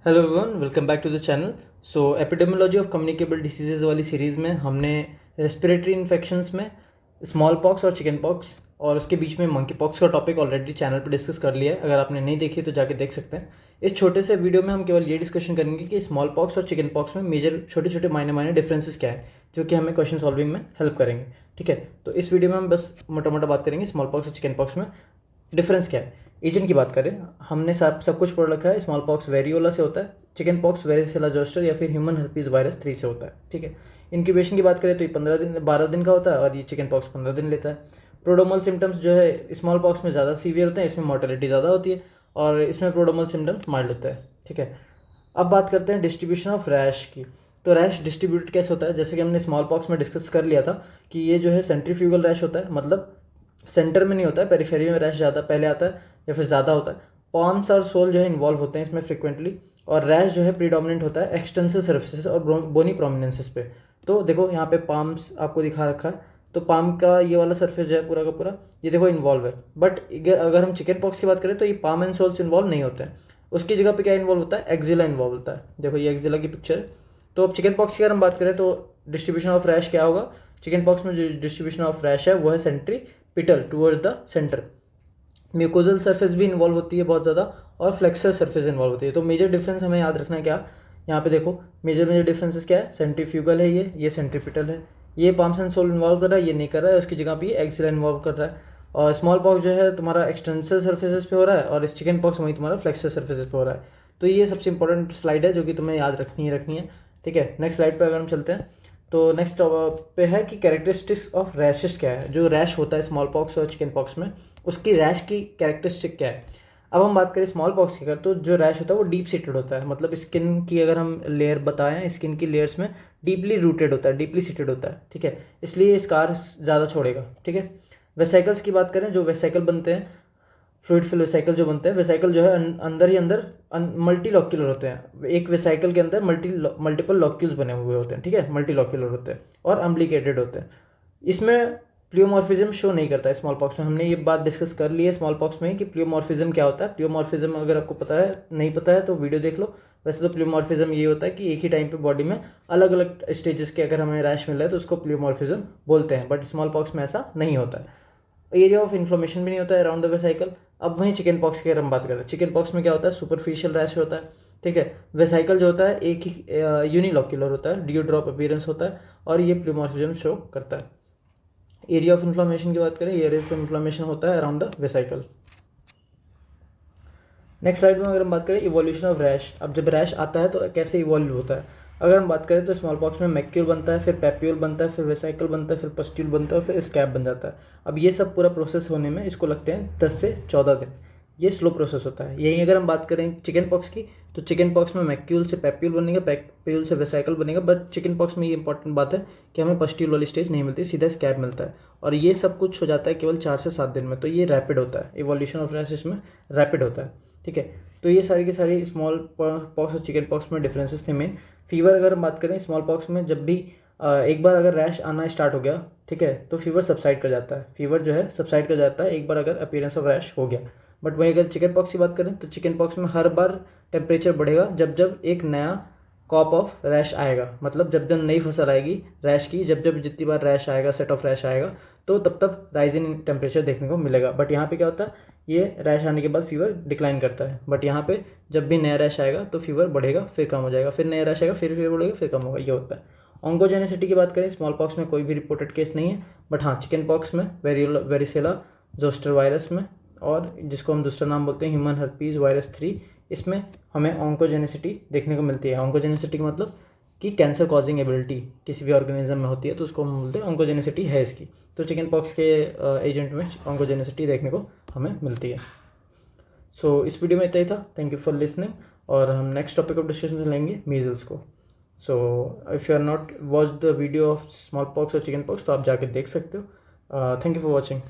Hello everyone, welcome back to the channel. So epidemiology of communicable diseases वाली series में हमने respiratory infections में smallpox और chickenpox और उसके बीच में मंकी पॉक्स का टॉपिक ऑलरेडी चैनल पर डिस्कस कर लिया है। अगर आपने नहीं देखी तो जाके देख सकते हैं। इस छोटे से वीडियो में हम केवल ये डिस्कशन करेंगे कि स्मॉल पॉक्स और चिकन पॉक्स में मेजर छोटे छोटे माइनर डिफरेंसेस क्या है, जो कि हमें क्वेश्चन सॉल्विंग में हेल्प करेंगे। ठीक है, तो इस वीडियो में हम बस मोटा मोटा बात करेंगे स्मॉल पॉक्स और चिकन पॉक्स में डिफरेंस क्या है। एजेंट की बात करें, हमने सब कुछ पढ़ रखा है। स्मॉल पॉक्स वेरियोला से होता है, चिकन पॉक्स वेरिसेला जोस्टर या फिर ह्यूमन हर्पीज वायरस 3 से होता है। ठीक है, इंक्यूबेशन की बात करें तो ये 12 दिन का होता है और ये चिकन पॉक्स 15 दिन लेता है। प्रोड्रोमल सिम्टम्स जो है स्मॉल पॉक्स में ज़्यादा सीवियर होते हैं, इसमें मोर्टेलिटी ज़्यादा होती है और इसमें प्रोड्रोमल सिम्टम्स माइल्ड होता है। ठीक है, अब बात करते हैं डिस्ट्रीब्यूशन ऑफ रैश की। तो रैश डिस्ट्रीब्यूट कैसे होता है, जैसे कि हमने स्मॉल पॉक्स में डिस्कस कर लिया था कि ये जो है सेंट्रीफ्यूगल रैश होता है, मतलब सेंटर में नहीं होता है, पेरिफेरी में रैश ज़्यादा पहले आता है या फिर ज़्यादा होता है। पॉम्स और सोल जो है इन्वॉल्व होते हैं इसमें फ्रिक्वेंटली, और रैश जो है प्रीडोमिनेंट होता है एक्सटेंसिव सर्फेसेस और बोनी प्रोमिनेंसेस पे। तो देखो यहाँ पे पाम्स आपको दिखा रखा है, तो पाम का ये वाला सरफेस जो है पूरा का पूरा ये देखो इन्वॉल्व है। बट अगर हम चिकन पॉक्स की बात करें तो ये पाम एंड सोल्स इन्वॉल्व नहीं होते हैं, उसकी जगह पे क्या इन्वॉल्व होता है, एक्जिला इन्वॉल्व होता है। देखो ये एक्जिला की पिक्चर है। तो अब चिकन पॉक्स की अगर हम बात करें तो डिस्ट्रीब्यूशन ऑफ रैश क्या होगा, चिकन पॉक्स में जो डिस्ट्रीब्यूशन ऑफ रैश है वो है centripetal towards the centre. Mucosal surface भी इन्वॉल्व होती है बहुत ज़्यादा, और फ्लेक्सर सरफेस इन्वॉल्व होती है। तो मेजर डिफरेंस हमें याद रखना है क्या, यहाँ पे देखो मेजर डिफरेंसेस क्या है, सेंट्रीफ्यूगल है ये सेंट्रीपिटल है, ये पाम्स एंड सोल इन्वॉल्व कर रहा है, ये नहीं कर रहा है, उसकी जगह पे ये एक्सिला इन्वॉल्व कर रहा है। और स्मॉल पॉक्स जो है तुम्हारा एक्सटेंसिव सर्फेसेस पे हो रहा है और इस चिकन पॉक्स वहीं तुम्हारा फ्लेक्सर सर्फेसेस पे हो रहा है। तो ये सबसे इंपॉर्टेंट स्लाइड है जो कि तुम्हें याद रखनी है। ठीक है, नेक्स्ट स्लाइड पे अगर हम चलते हैं तो नेक्स्ट पे है कि कैरेक्टरिस्टिक्स ऑफ रैशेस क्या है। जो रैश होता है स्मॉल पॉक्स और चिकन पॉक्स में, उसकी रैश की कैरेक्टरिस्टिक क्या है। अब हम बात करें स्मॉल पॉक्स की, तो जो रैश होता है वो डीप सीटेड होता है, मतलब स्किन की अगर हम लेयर बताएं, स्किन की लेयर्स में डीपली रूटेड होता है, डीपली सीटेड होता है। ठीक है, इसलिए स्कार ज़्यादा छोड़ेगा। ठीक है, वेसाइकल्स की बात करें, जो वेसाइकल बनते हैं, फ्लूइड फिल वेसाइकल जो बनते हैं, वेसाइकल जो है अंदर ही अंदर मल्टी लॉक्यूलर होते हैं। एक वेसाइकल के अंदर मल्टीपल लॉक्यूल्स बने हुए होते हैं। ठीक है, मल्टी लॉक्यूलर होते हैं और अम्प्लिकेटेड होते हैं। इसमें प्लियोमॉर्फिज्म शो नहीं करता है स्मॉल पॉक्स में। हमने ये बात डिस्कस कर ली है स्मॉल पॉक्स में कि प्लियोमॉर्फिज्म क्या होता है। प्लियोमॉर्फिज्म अगर आपको पता है, नहीं पता है तो वीडियो देख लो। वैसे तो प्लियोमॉर्फिज्म ये होता है कि एक ही टाइम पे बॉडी में अलग अलग स्टेजेस के अगर हमें रैश मिल रहा है तो उसको प्लियोमॉर्फिज्म बोलते हैं, बट स्मॉल पॉक्स में ऐसा नहीं होता है। एरिया ऑफ इन्फ्लेमेशन भी नहीं होता है अराउंड द वेसाइकल। अब वहीं चिकन पॉक्स की अगर हम बात करें, चिकन पॉक्स में क्या होता है, सुपरफिशियल रैश होता है। ठीक है, वेसाइकल जो होता है एक ही यूनिलॉक्यूलर होता है, ड्यू ड्रॉप अपीयरेंस होता है और ये प्लियोमॉर्फिज्म शो करता है। एरिया ऑफ इन्फ्लेमेशन की बात करें, एरिया ऑफ इन्फ्लेमेशन होता है around the vesicle. Next slide में अगर हम बात करें इवोल्यूशन ऑफ रैश। अब जब रैश आता है तो कैसे इवॉल्व होता है, अगर हम बात करें तो स्मॉल पॉक्स में मैक्यूल बनता है, फिर पैप्यूल बनता है, फिर वेसाइकल बनता है, फिर पस्ट्यूल बनता है और फिर स्कैब बन जाता है। अब ये सब पूरा प्रोसेस होने में इसको लगते हैं 10 से 14 दिन। ये स्लो प्रोसेस होता है। यहीं अगर हम बात करें चिकन पॉक्स की, तो चिकन पॉक्स में मैक्यूल से पैप्यूल बनेगा, पैप्यूल से वेसाइकल बनेगा। बट चिकन पॉक्स में ये इंपॉर्टेंट बात है कि हमें पस्ट्यूल वाली स्टेज नहीं मिलती, सीधा स्कैब मिलता है और ये सब कुछ हो जाता है केवल 4 से 7 दिन में। तो ये रैपिड होता है, इवोल्यूशन ऑफ रैश इसमें रैपिड होता है। ठीक है, तो ये सारी की सारी स्मॉल पॉक्स और चिकन पॉक्स में डिफरेंसेस थे मेन। फीवर अगर हम बात करें, स्मॉल पॉक्स में जब भी एक बार अगर रैश आना स्टार्ट हो गया, ठीक है, तो फीवर सबसाइड कर जाता है। फीवर जो है सबसाइड कर जाता है एक बार अगर अपीयरेंस ऑफ रैश हो गया। बट वहीं अगर चिकन पॉक्स की बात करें तो चिकन पॉक्स में हर बार टेम्परेचर बढ़ेगा जब जब एक नया कॉप ऑफ रैश आएगा, मतलब जब जब नई फसल आएगी रैश की, जब जब जितनी बार रैश आएगा, सेट ऑफ रैश आएगा, तो तब तब राइज इन टेम्परेचर देखने को मिलेगा। बट यहाँ पे क्या होता है, ये रैश आने के बाद फीवर डिक्लाइन करता है। बट यहाँ पे जब भी नया रैश आएगा तो फीवर बढ़ेगा, फिर कम हो जाएगा, फिर नया रैश आएगा, फिर फीवर बढ़ेगा, फिर कम होगा, ये होता है। ऑन्कोजेनेसिटी की बात करें, स्मॉल पॉक्स में कोई भी रिपोर्टेड केस नहीं है, बट हाँ चिकन पॉक्स में वेरिसेला जोस्टर वायरस में, और जिसको हम दूसरा नाम बोलते हैं ह्यूमन हर्पीज वायरस 3, इसमें हमें ऑन्कोजेनेसिटी देखने को मिलती है। ऑन्कोजेनेसिटी का मतलब कि कैंसर कॉजिंग एबिलिटी किसी भी ऑर्गेनिज्म में होती है, तो उसको हम बोलते हैं ऑन्कोजेनेसिटी है इसकी। तो चिकन पॉक्स के एजेंट में ऑन्कोजेनेसिटी देखने को हमें मिलती है। सो इस वीडियो में इतना ही था। थैंक यू फॉर लिसनिंग, और हम नेक्स्ट टॉपिक ऑफ डिस्कशन लेंगे मीजल्स को। So if you are not watch the video of smallpox और चिकन पॉक्स तो आप जाके देख सकते हो। Thank you for watching.